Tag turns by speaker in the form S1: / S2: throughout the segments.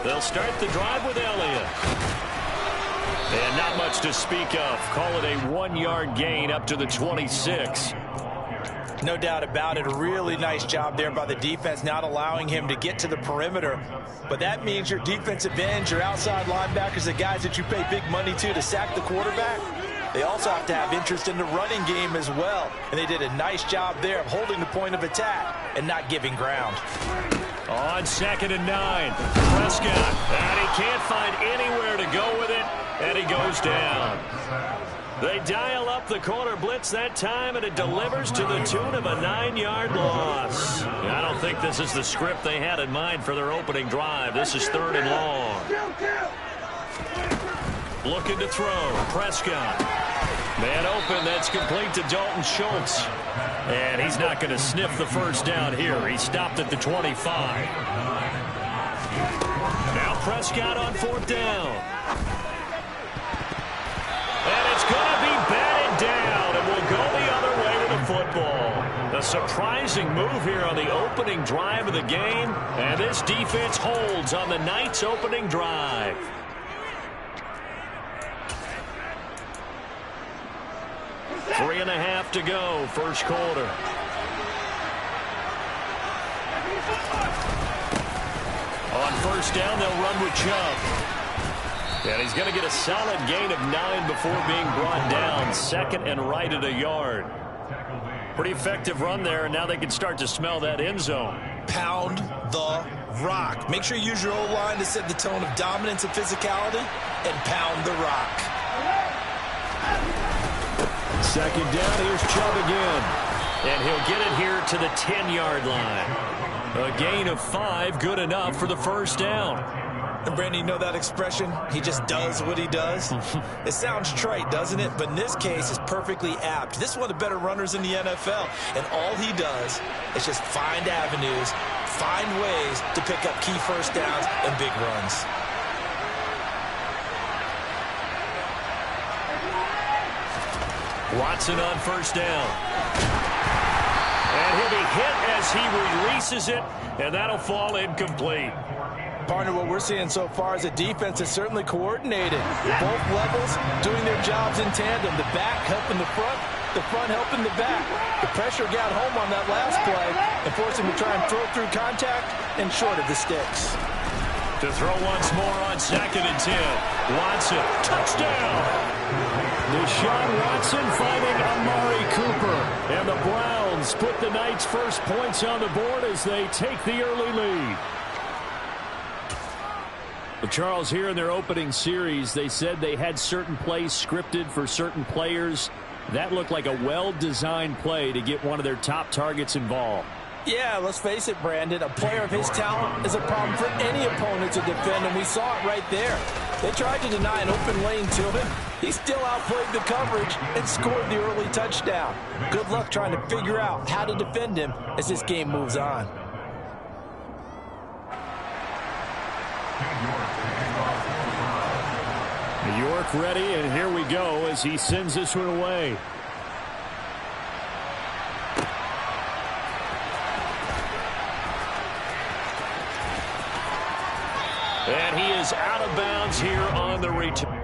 S1: They'll start the drive with Elliott. And not much to speak of. Call it a 1-yard gain up to the 26.
S2: No doubt about it. A really nice job there by the defense, not allowing him to get to the perimeter. But that means your defensive ends, your outside linebackers, the guys that you pay big money to sack the quarterback, they also have to have interest in the running game as well. And they did a nice job there of holding the point of attack and not giving ground.
S1: On 2nd and 9, Prescott, and he can't find anywhere to go with it, and he goes down. They dial up the corner blitz that time, and it delivers to the tune of a 9-yard loss. I don't think this is the script they had in mind for their opening drive. This is 3rd and long. Looking to throw, Prescott. Man open, that's complete to Dalton Schultz. And he's not going to sniff the first down here. He stopped at the 25. Now Prescott on 4th down. And it's going to be batted down, and we'll go the other way with the football. A surprising move here on the opening drive of the game, and this defense holds on the night's opening drive. Three and a half to go, first quarter. On 1st down, they'll run with Chubb. And he's going to get a solid gain of 9 before being brought down. 2nd and right at a yard. Pretty effective run there, and now they can start to smell that end zone.
S2: Pound the rock. Make sure you use your O-line to set the tone of dominance and physicality, and pound the rock.
S1: 2nd down, here's Chubb again. And he'll get it here to the 10-yard line. A gain of 5, good enough for the first down.
S2: And Brandon, you know that expression? He just does what he does. It sounds trite, doesn't it? But in this case, it's perfectly apt. This is one of the better runners in the NFL. And all he does is just find avenues, find ways to pick up key first downs and big runs.
S1: Watson on 1st down. And he'll be hit as he releases it, and that'll fall incomplete.
S2: Partner, what we're seeing so far is a defense that's certainly coordinated. Both levels doing their jobs in tandem. The back helping the front helping the back. The pressure got home on that last play and forced him to try and throw through contact and short of the sticks.
S1: To throw once more on 2nd and 10. Watson, touchdown! Deshaun Watson finding Amari Cooper. And the Browns put the night's first points on the board as they take the early lead. Well, Charles, here in their opening series, they said they had certain plays scripted for certain players. That looked like a well-designed play to get one of their top targets involved.
S2: Yeah, let's face it, Brandon. A player of his talent is a problem for any opponent to defend, and we saw it right there. They tried to deny an open lane to him. He still outplayed the coverage and scored the early touchdown. Good luck trying to figure out how to defend him as this game moves on.
S1: New York ready, and here we go as he sends this one away. And he is out of bounds here on the return.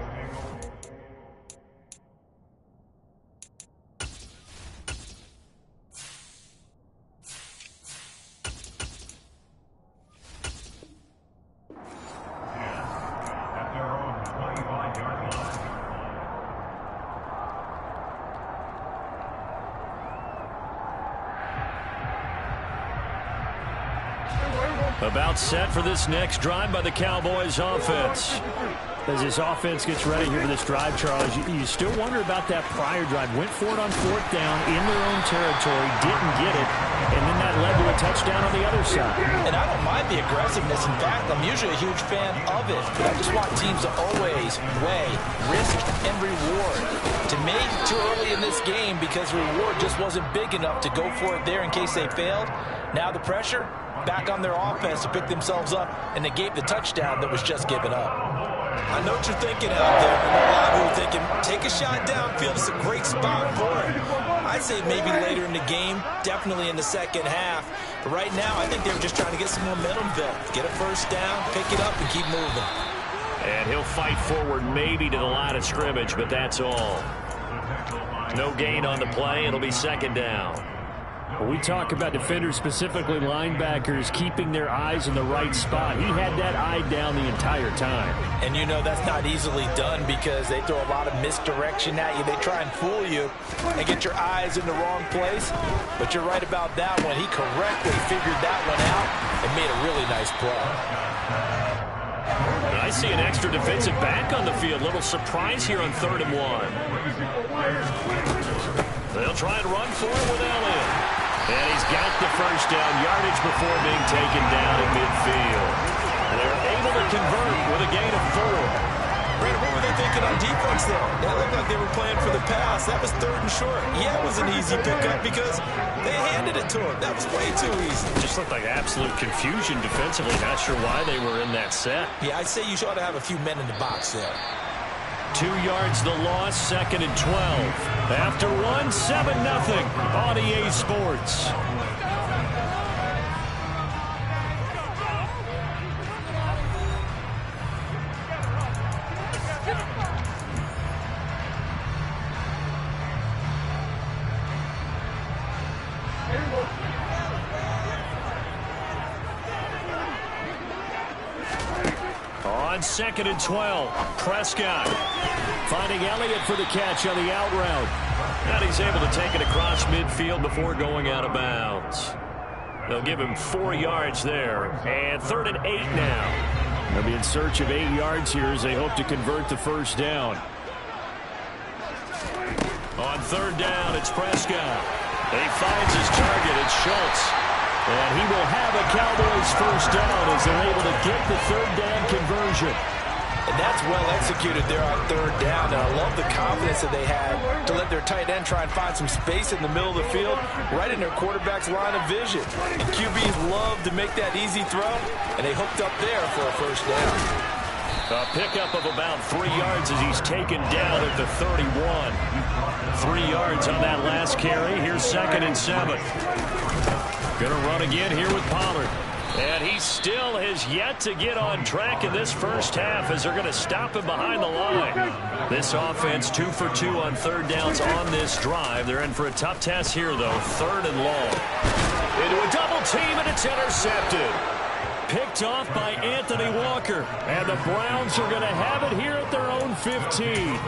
S1: About set for this next drive by the Cowboys offense. As this offense gets ready here for this drive, Charles, you still wonder about that prior drive. Went for it on 4th down in their own territory, didn't get it, and then that led to a touchdown on the other side.
S2: And I don't mind the aggressiveness. In fact, I'm usually a huge fan of it. But I just want teams to always weigh risk and reward. To me, too early in this game because the reward just wasn't big enough to go for it there in case they failed. Now the pressure back on their offense to pick themselves up, and they gave the touchdown that was just given up. I know what you're thinking out there. A lot of you are thinking, take a shot downfield. It's a great spot for it. I'd say maybe later in the game, definitely in the second half. Right now, I think they were just trying to get some momentum built. Get a first down, pick it up, and keep moving.
S1: And he'll fight forward maybe to the line of scrimmage, but that's all. No gain on the play. It'll be second down.
S3: When we talk about defenders, specifically linebackers, keeping their eyes in the right spot, he had that eye down the entire time.
S2: And you know that's not easily done because they throw a lot of misdirection at you. They try and fool you and get your eyes in the wrong place. But you're right about that one. He correctly figured that one out and made a really nice play.
S1: I see an extra defensive back on the field. Little surprise here on 3rd and 1. They'll try and run for it with Elliott. And he's got the first down yardage before being taken down at midfield. They're able to convert with a gain of 4.
S2: Brandon, what were they thinking on defense there? That looked like they were playing for the pass. That was 3rd and short. Yeah, it was an easy pickup because they handed it to him. That was way too easy.
S1: Just looked like absolute confusion defensively. Not sure why they were in that set.
S2: Yeah, I'd say you ought to have a few men in the box there.
S1: 2 yards the loss, 2nd and 12. After 1, 7-0 on EA Sports. On 2nd and 12, Prescott finding Elliott for the catch on the out route. And he's able to take it across midfield before going out of bounds. They'll give him 4 yards there. And 3rd and 8 now.
S3: They'll be in search of 8 yards here as they hope to convert the first down.
S1: On 3rd down, it's Prescott. He finds his target. It's Schultz. And he will have a Cowboys first down as they're able to get the 3rd down conversion.
S2: And that's well executed there on 3rd down. And I love the confidence that they had to let their tight end try and find some space in the middle of the field, right in their quarterback's line of vision. And QBs love to make that easy throw, and they hooked up there for a first down.
S1: A pickup of about 3 yards as he's taken down at the 31. 3 yards on that last carry. Here's 2nd and 7. Going to run again here with Pollard. And he still has yet to get on track in this first half as they're going to stop him behind the line. This offense 2 for 2 on 3rd downs on this drive. They're in for a tough test here, though. 3rd and long. Into a double team, and it's intercepted. Picked off by Anthony Walker. And the Browns are going to have it here at their own 15.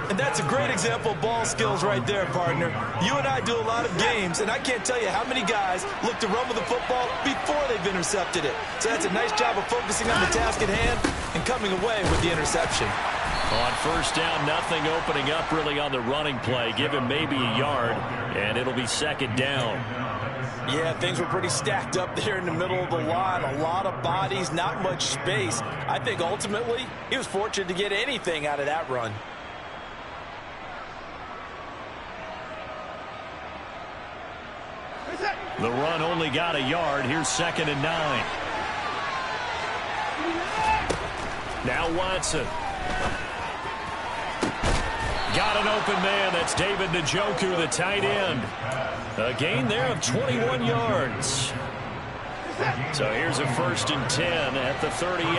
S2: And that's a great example of ball skills right there, partner. You and I do a lot of games, and I can't tell you how many guys look to run with the football before they've intercepted it. So that's a nice job of focusing on the task at hand and coming away with the interception.
S1: On first down, nothing opening up really on the running play. Give him maybe a yard, and it'll be 2nd down.
S2: Yeah, things were pretty stacked up there in the middle of the line. A lot of bodies, not much space. I think ultimately he was fortunate to get anything out of that run.
S1: The run only got a yard. Here's 2nd and 9. Now Watson. Got an open man. That's David Njoku, the tight end. A gain there of 21 yards. So here's a 1st and 10 at the 38.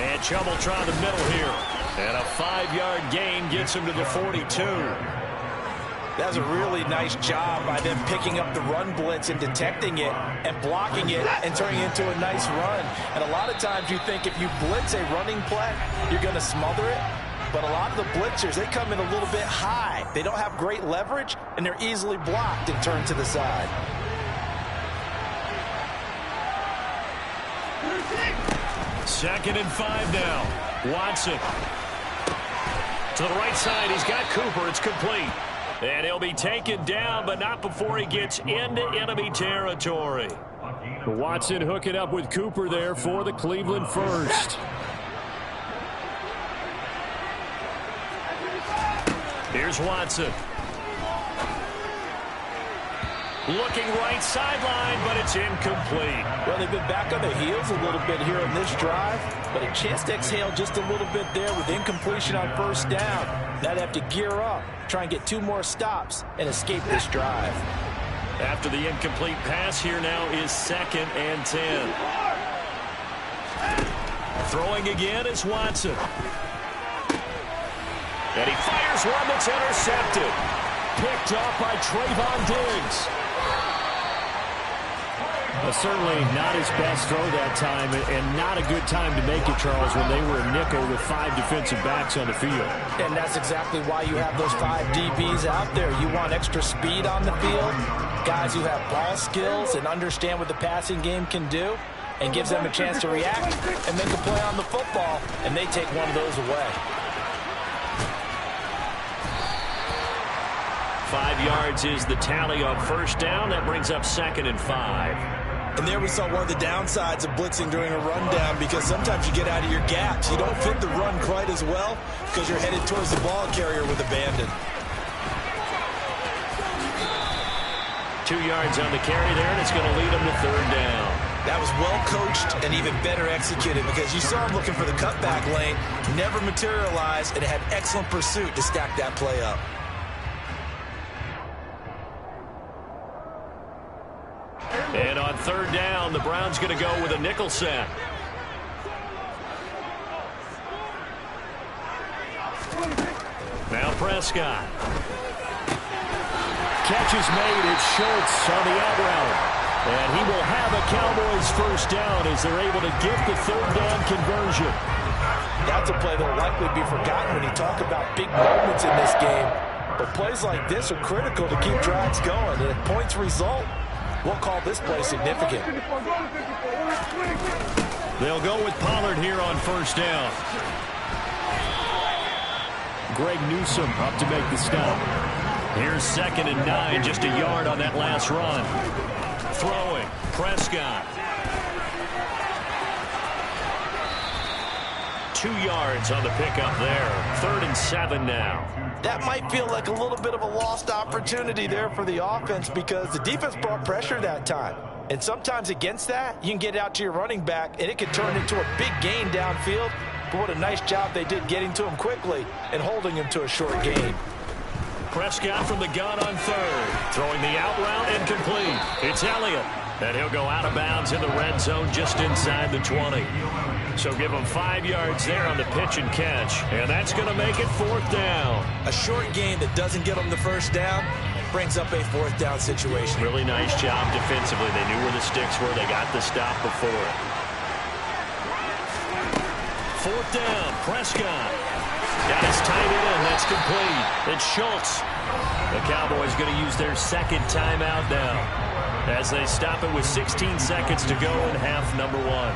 S1: And Chumbletron the middle here. And a 5-yard gain gets him to the 42.
S2: That was a really nice job by them picking up the run blitz and detecting it and blocking it and turning it into a nice run. And a lot of times you think if you blitz a running play, you're going to smother it. But a lot of the blitzers, they come in a little bit high. They don't have great leverage, and they're easily blocked and turned to the side.
S1: Second and 5 now. Watson. To the right side, he's got Cooper. It's complete. And he'll be taken down, but not before he gets into enemy territory.
S3: Watson hooking up with Cooper there for the Cleveland first.
S1: Here's Watson. Looking right sideline, but it's incomplete.
S2: Well, they've been back on their heels a little bit here on this drive, but a chance to exhale just a little bit there with incompletion on first down. Now they have to gear up, try and get 2 more stops, and escape this drive.
S1: After the incomplete pass, here now is 2nd and 10. Throwing again is Watson. And he fires one that's intercepted. Picked off by Trayvon Diggs.
S3: Certainly not his best throw that time, and not a good time to make it, Charles, when they were a nickel with 5 defensive backs on the field.
S2: And that's exactly why you have those 5 DBs out there. You want extra speed on the field, guys who have ball skills and understand what the passing game can do, and gives them a chance to react and make a play on the football, and they take one of those away.
S1: 5 yards is the tally on first down. That brings up 2nd and 5.
S4: And there we saw one of the downsides of blitzing during a rundown, because sometimes you get out of your gaps. You don't fit the run quite as well because you're headed towards the ball carrier with abandon.
S1: 2 yards on the carry there, and it's going to lead them to 3rd down.
S4: That was well coached and even better executed, because you saw him looking for the cutback lane, never materialized, and had excellent pursuit to stack that play up.
S1: And on 3rd down, the Browns going to go with a nickel set. Now Prescott.
S3: Catch is made. It's Schultz on the out route. And he will have a Cowboys first down as they're able to get the 3rd down conversion.
S2: That's a play that will likely be forgotten when you talk about big moments in this game. But plays like this are critical to keep drives going. And if points result, we'll call this play significant.
S1: They'll go with Pollard here on first down.
S3: Greg Newsome up to make the stop.
S1: Here's 2nd and 9, just a yard on that last run. Throwing, Prescott. 2 yards on the pickup there. 3rd and 7 now.
S2: That might feel like a little bit of a lost opportunity there for the offense, because the defense brought pressure that time. And sometimes against that, you can get out to your running back, and it can turn into a big gain downfield. But what a nice job they did getting to him quickly and holding him to a short gain.
S1: Prescott from the gun on 3rd. Throwing the out route, incomplete. It's Elliott. And he'll go out of bounds in the red zone just inside the 20. So give him 5 yards there on the pitch and catch. And that's going to make it 4th down.
S4: A short gain that doesn't get them the first down brings up a 4th down situation.
S1: Really nice job defensively. They knew where the sticks were. They got the stop before it. 4th down, Prescott. Got his tight end. That's complete. It's Schultz. The Cowboys going to use their 2nd timeout now, as they stop it with 16 seconds to go in half number 1.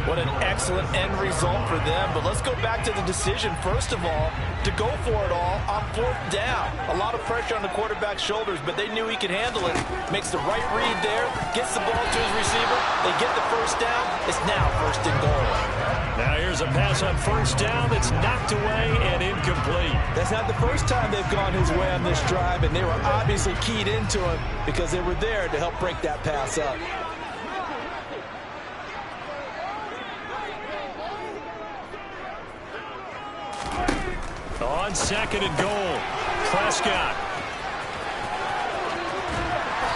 S2: What an excellent end result for them. But let's go back to the decision, first of all, to go for it all on 4th down. A lot of pressure on the quarterback's shoulders, but they knew he could handle it. Makes the right read there, gets the ball to his receiver. They get the first down. It's now 1st and goal.
S1: Now here's a pass on first down that's knocked away and incomplete.
S4: That's not the first time they've gone his way on this drive, and they were obviously keyed into him because they were there to help break that pass up.
S1: On 2nd and goal, Prescott.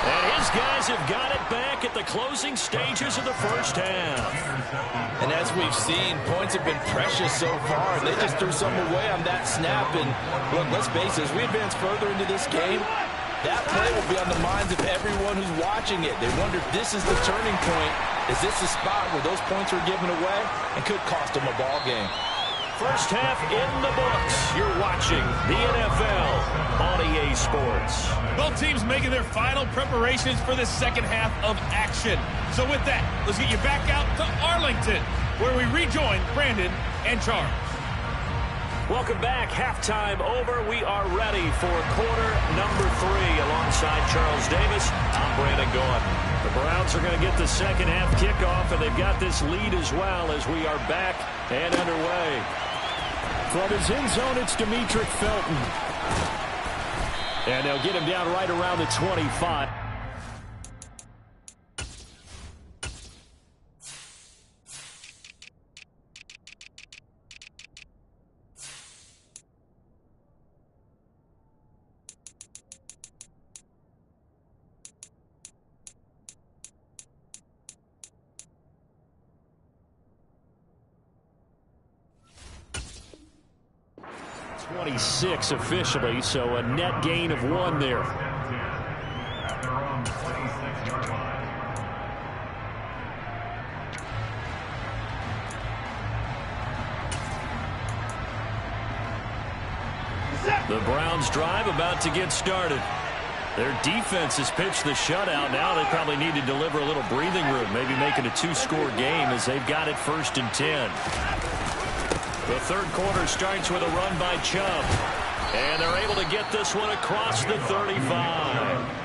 S1: And his guys have got it back at the closing stages of the first half.
S2: And as we've seen, points have been precious so far. They just threw some away on that snap. And look, let's face it, as we advance further into this game, that play will be on the minds of everyone who's watching it. They wonder if this is the turning point. Is this the spot where those points are given away and could cost them a ball game?
S1: First half in the books. You're watching the NFL on EA Sports.
S5: Both teams making their final preparations for the second half of action. So with that, let's get you back out to Arlington, where we rejoin Brandon and Charles.
S1: Welcome back. Halftime over. We are ready for quarter number 3. Alongside Charles Davis, I'm Brandon Gordon. The Browns are going to get the second half kickoff, and they've got this lead as well as we are back and underway.
S3: From his end zone, it's Demetric Felton. And they'll get him down right around the 25. 26 officially, so a net gain of 1 there. The Browns drive about to get started. Their defense has pitched the shutout. Now they probably need to deliver a little breathing room, maybe make it a 2-score game as they've got it 1st and 10. The third quarter starts with a run by Chubb. And they're able to get this one across the 35.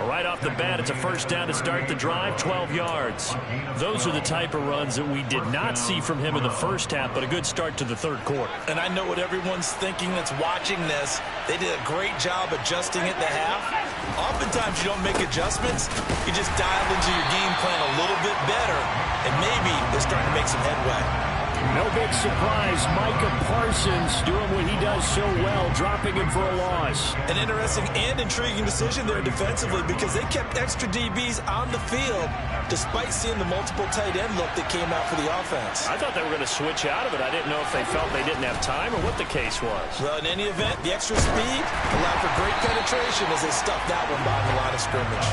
S3: Right off the bat, it's a first down to start the drive, 12 yards. Those are the type of runs that we did not see from him in the first half, but a good start to the third quarter.
S4: And I know what everyone's thinking that's watching this. They did a great job adjusting at the half. Oftentimes you don't make adjustments. You just dial into your game plan a little bit better, and maybe they're starting to make some headway.
S3: No big surprise. Micah Parsons doing what he does so well, dropping him for a loss.
S4: An interesting and intriguing decision there defensively because they kept extra DBs on the field despite seeing the multiple tight end look that came out for the offense.
S1: I thought they were going to switch out of it. I didn't know if they felt they didn't have time or what the case was.
S4: Well, in any event, the extra speed allowed for great penetration as they stuffed that one behind the line of scrimmage.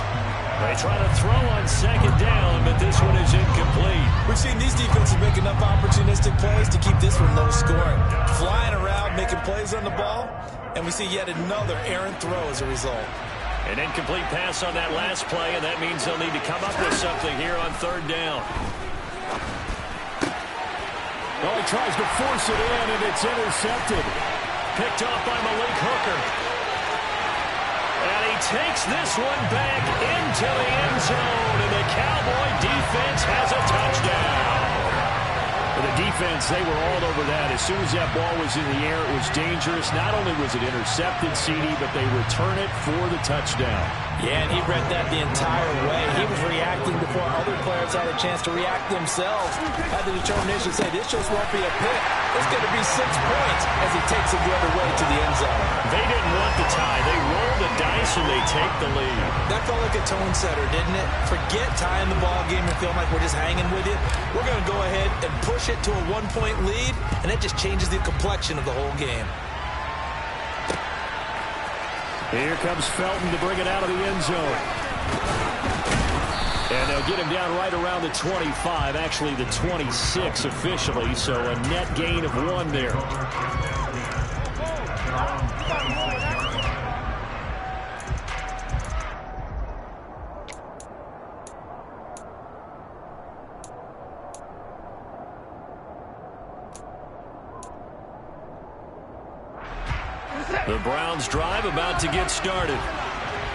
S1: They try to throw on 2nd down, but this one is incomplete.
S4: We've seen these defenses make enough opportunistic plays to keep this one low scoring. Flying around, making plays on the ball, and we see yet another errant throw as a result.
S1: An incomplete pass on that last play, and that means they'll need to come up with something here on 3rd down.
S3: Well, he tries to force it in, and it's intercepted.
S1: Picked off by Malik Hooker. And he takes this one back into the end zone, and the Cowboy defense has a touchdown.
S3: For the defense, they were all over that. As soon as that ball was in the air, it was dangerous. Not only was it intercepted, CD, but they return it for the touchdown.
S2: Yeah, and he read that the entire way. He was reacting before other players had a chance to react themselves. Had the determination to say, this just won't be a pick. It's going to be 6 points as he takes it the other way to the end zone.
S1: They didn't want the tie. They rolled the dice and they take the lead.
S4: That felt like a tone setter, didn't it? Forget tying the ball game and feeling like we're just hanging with you. We're going to go ahead and push it to a 1-point lead, and that just changes the complexion of the whole game.
S3: Here comes Felton to bring it out of the end zone. And they'll get him down right around the 25, actually the 26 officially, so a net gain of 1 there.
S1: The Browns drive about to get started.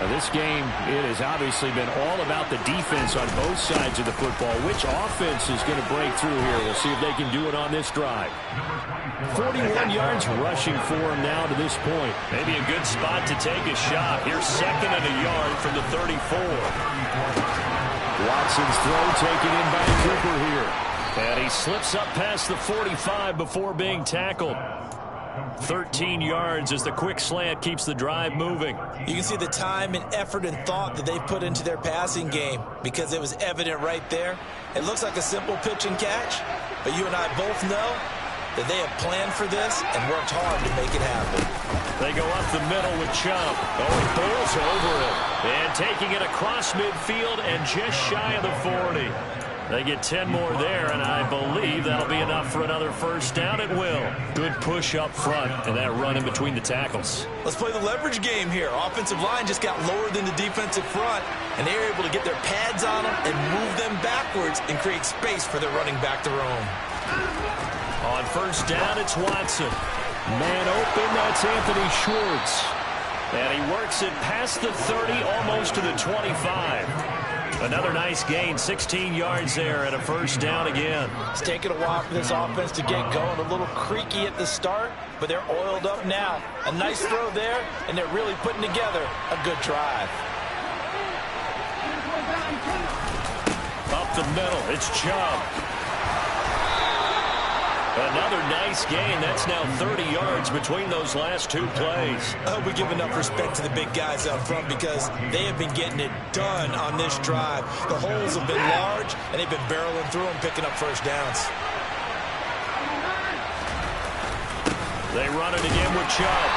S3: Now this game, it has obviously been all about the defense on both sides of the football. Which offense is going to break through here? We'll see if they can do it on this drive. 41 yards rushing for him now to this point.
S1: Maybe a good spot to take a shot. Here's 2nd and a yard from the 34.
S3: Watson's throw taken in by Cooper here.
S1: And he slips up past the 45 before being tackled. 13 yards as the quick slant keeps the drive moving.
S4: You can see the time and effort and thought that they put into their passing game because it was evident right there. It looks like a simple pitch and catch, but you and I both know that they have planned for this and worked hard to make it happen.
S1: They go up the middle with Chubb. Oh, he bowls over it. And taking it across midfield and just shy of the 40. They get 10 more there, and I believe that'll be enough for another first down. It will. Good push up front, and that run in between the tackles.
S4: Let's play the leverage game here. Offensive line just got lower than the defensive front, and they were able to get their pads on them and move them backwards and create space for their running back to roam.
S1: On first down, it's Watson. Man open, that's Anthony Schwartz. And he works it past the 30, almost to the 25. Another nice gain, 16 yards there, and a first down again.
S2: It's taken a while for this offense to get going. A little creaky at the start, but they're oiled up now. A nice throw there, and they're really putting together a good drive.
S1: Up the middle, it's Chubb. Another nice gain. That's now 30 yards between those last 2 plays.
S4: I hope we give enough respect to the big guys up front because they have been getting it done on this drive. The holes have been large, and they've been barreling through them, picking up first downs.
S1: They run it again with Chubb.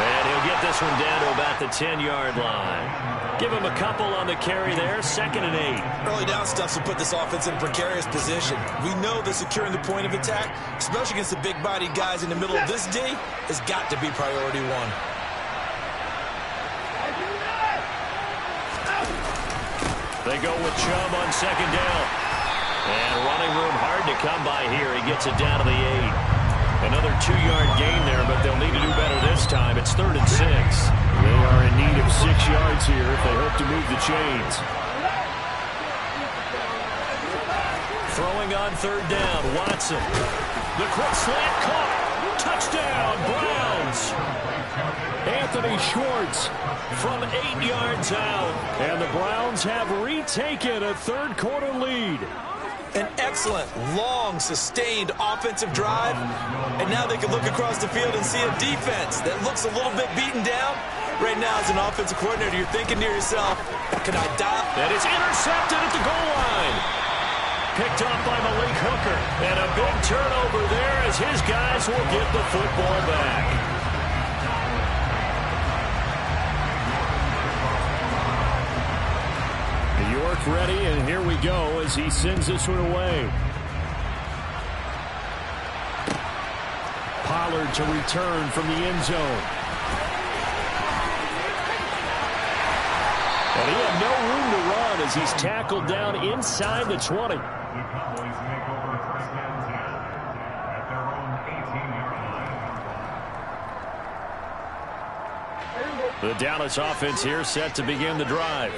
S1: And he'll get this one down to about the 10-yard line. Give him a couple on the carry there, 2nd and 8.
S4: Early down stuff will put this offense in a precarious position. We know that securing the point of attack, especially against the big-bodied guys in the middle of this D, has got to be priority one.
S1: They go with Chubb on 2nd down. And running room hard to come by here. He gets it down to the 8. Another 2-yard gain there, but they'll need to do better this time. It's 3rd and 6.
S3: They are in need of 6 yards here if they hope to move the chains.
S1: Throwing on 3rd down, Watson. The quick slant caught. Touchdown, Browns.
S3: Anthony Schwartz
S1: From 8 yards out.
S3: and the Browns have retaken a third-quarter lead.
S4: An excellent, long, sustained offensive drive. And now they can look across the field and see a defense that looks a little bit beaten down. Right now, as an offensive coordinator, you're thinking to yourself, can I dial?
S1: That is intercepted at the goal line. Picked off by Malik Hooker. And a big turnover there as his guys will get the football back.
S3: York ready, and here we go as he sends this one away. Pollard to return from the end zone. And he had no room to run as he's tackled down inside the 20. The Dallas offense here set to begin the drive.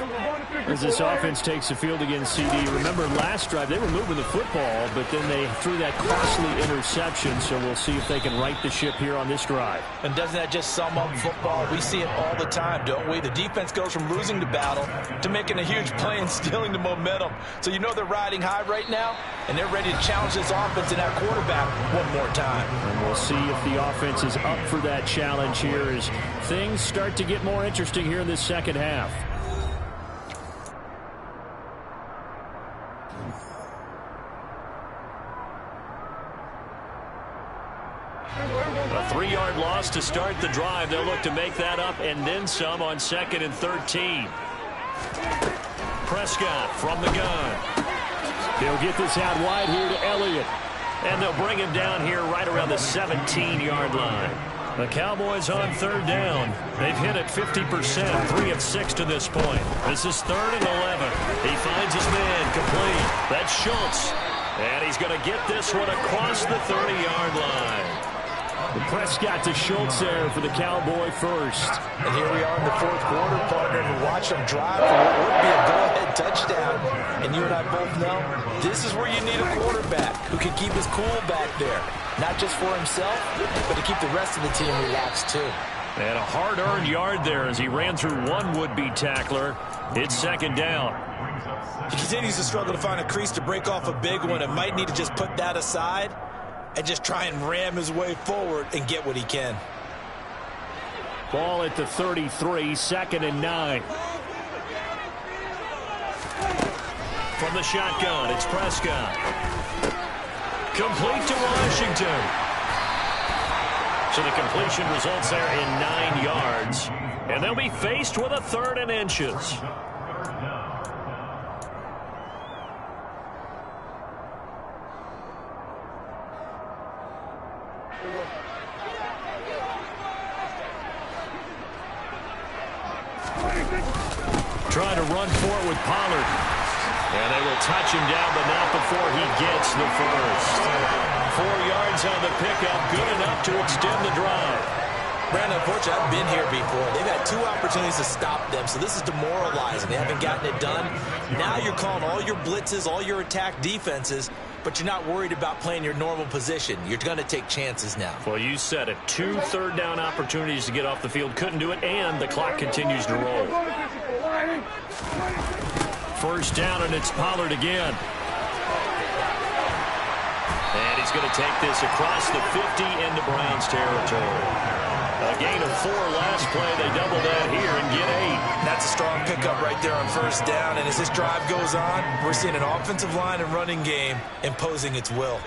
S3: As this offense takes the field against CD, remember last drive they were moving the football, but then they threw that costly interception, so we'll see if they can right the ship here on this drive.
S2: And doesn't that just sum up football? We see it all the time, don't we? The defense goes from losing the battle to making a huge play and stealing the momentum. So you know they're riding high right now, and they're ready to challenge this offense and that quarterback one more time.
S3: And we'll see if the offense is up for that challenge here as things start to get more interesting here in this second half.
S1: A 3-yard loss to start the drive. They'll look to make that up and then some on 2nd and 13. Prescott from the gun.
S3: They'll get this out wide here to Elliott.
S1: And they'll bring him down here right around the 17-yard line. The Cowboys on 3rd down. They've hit it 50%, 3 of 6 to this point. This is 3rd and 11. He finds his man complete. That's Schultz. And he's going to get this one across the 30-yard line.
S3: The Prescott to Schultz there for the Cowboy first.
S2: And here we are in the 4th quarter, partner, and watch them drive for what would be a go-ahead touchdown. And you and I both know this is where you need a quarterback who can keep his cool back there. Not just for himself, but to keep the rest of the team relaxed too.
S1: And a hard-earned yard there as he ran through one would-be tackler. It's 2nd down.
S4: He continues to struggle to find a crease to break off a big one and might need to just put that aside and just try and ram his way forward and get what he can.
S3: Ball at the 33, 2nd and 9.
S1: From the shotgun, it's Prescott. Complete to Washington. So the completion results there in 9 yards. And they'll be faced with a 3rd and inches. Trying to run for it with Pollard. And they will touch him down, but not before he gets the first. 4 yards on the pickup, good enough to extend the drive.
S4: Brandon, unfortunately, I've been here before. They've had 2 opportunities to stop them, so this is demoralizing. They haven't gotten it done. Now you're calling all your blitzes, all your attack defenses, but you're not worried about playing your normal position. You're going to take chances now.
S1: Well, you said it. 2 third-down opportunities to get off the field. Couldn't do it, and the clock continues to roll. 1st down, and it's Pollard again. And he's going to take this across the 50 into Browns territory. A gain of 4 last play. They double that here and get 8.
S4: That's a strong pickup right there on 1st down. And as this drive goes on, we're seeing an offensive line and running game imposing its will.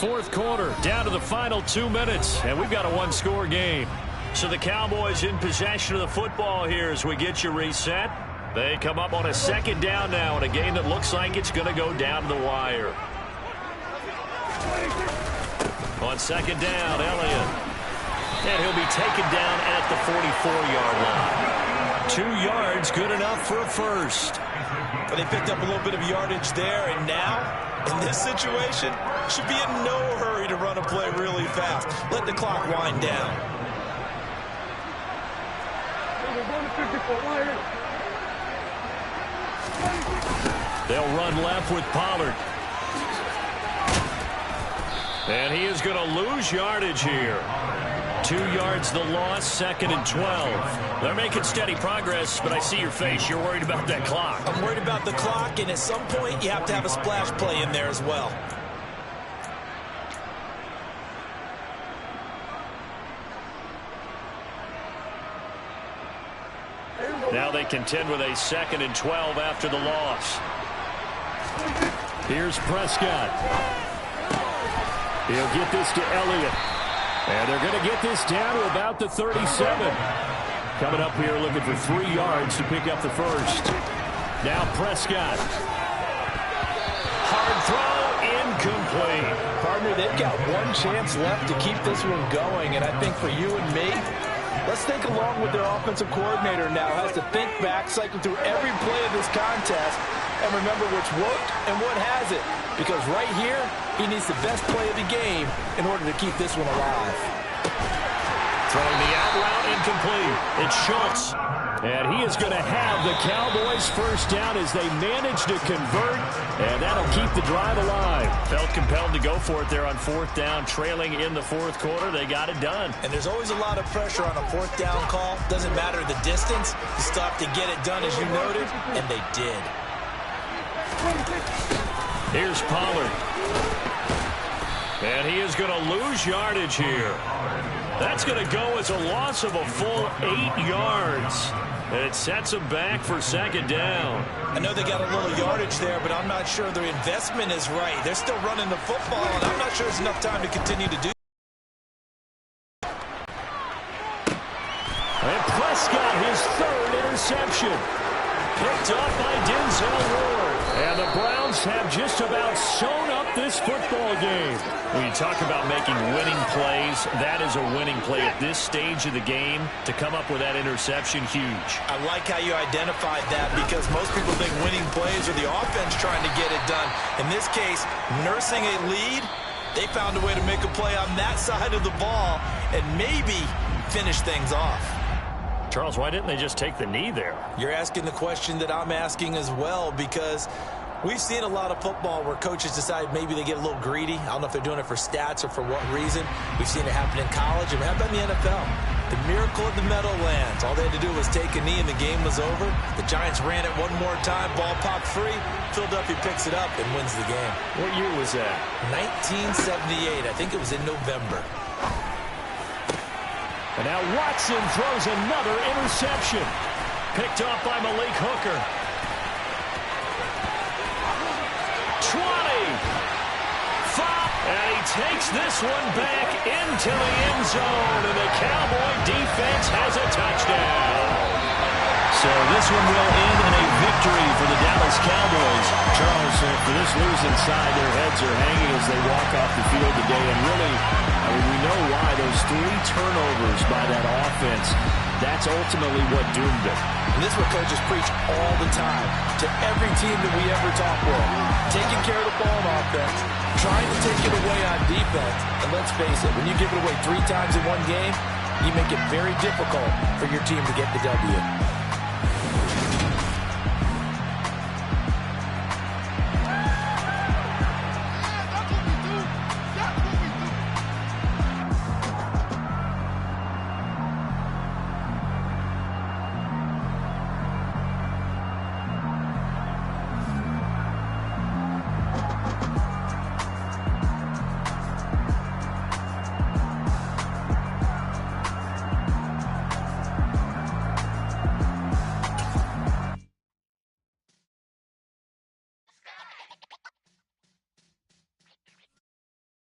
S3: fourth quarter, down to the final 2 minutes, and we've got a one-score game.
S1: So the Cowboys in possession of the football here as we get you reset. They come up on a second down now in a game that looks like it's going to go down to the wire. On second down, Elliott. And he'll be taken down at the 44-yard line. 2 yards, good enough for a first.
S4: But they picked up a little bit of yardage there, and now, in this situation, should be in no hurry to run a play really fast. Let the clock wind down.
S3: They'll run left with Pollard.
S1: And he is going to lose yardage here.
S3: 2 yards the loss, second and 12.
S1: They're making steady progress, but I see your face. You're worried about that clock.
S4: I'm worried about the clock, and at some point, you have to have a splash play in there as well.
S1: Now they contend with a second and 12 after the loss.
S3: Here's Prescott. He'll get this to Elliott. And they're going to get this down to about the 37. Coming up here looking for 3 yards to pick up the first. Now Prescott.
S1: Hard throw, incomplete.
S2: Partner, they've got one chance left to keep this one going, and I think for you and me, let's think along with their offensive coordinator now. Has to think back, cycle through every play of this contest, and remember what's worked and what hasn't. Because right here, he needs the best play of the game in order to keep this one alive.
S1: Throwing the out route, incomplete. It's Schultz.
S3: And he is going to have the Cowboys first down as they manage to convert, and that'll keep the drive alive.
S1: Felt compelled to go for it there on fourth down, trailing in the fourth quarter. They got it done.
S4: And there's always a lot of pressure on a fourth down call. Doesn't matter the distance. You still have to get it done, as you noted, and they did.
S1: Here's Pollard. And he is going to lose yardage here. That's going to go as a loss of a full 8 yards. It sets him back for second down.
S4: I know they got a little yardage there, but I'm not sure their investment is right. They're still running the football, and I'm not sure it's enough time to continue to do.
S3: And Prescott, his third interception. Picked up by Denzel Ward. And the Browns have just about sewn up this football game.
S1: When you talk about making winning plays, that is a winning play at this stage of the game. To come up with that interception, huge.
S4: I like how you identified that, because most people think winning plays are the offense trying to get it done. In this case, nursing a lead, they found a way to make a play on that side of the ball and maybe finish things off.
S1: Charles, why didn't they just take the knee there?
S4: You're asking the question that I'm asking as well, because we've seen a lot of football where coaches decide maybe they get a little greedy. I don't know if they're doing it for stats or for what reason. We've seen it happen in college, and how about in the NFL? The miracle of the Meadowlands. All they had to do was take a knee, and the game was over. The Giants ran it one more time. Ball popped free. Philadelphia picks it up and wins the game.
S1: What year was that?
S4: 1978. I think it was in November.
S3: And now Watson throws another interception.
S1: Picked off by Malik Hooker. 20. 5. And he takes this one back into the end zone. And the Cowboy defense has a touchdown.
S3: So this one will end in a victory for the Dallas Cowboys. Charles, for this losing side, their heads are hanging as they walk off the field today. And really, we know why. Those 3 turnovers by that offense, that's ultimately what doomed them.
S2: And this is what coaches preach all the time to every team that we ever talk with. Taking care of the ball on offense, trying to take it away on defense. And let's face it, when you give it away 3 times in one game, you make it very difficult for your team to get the W.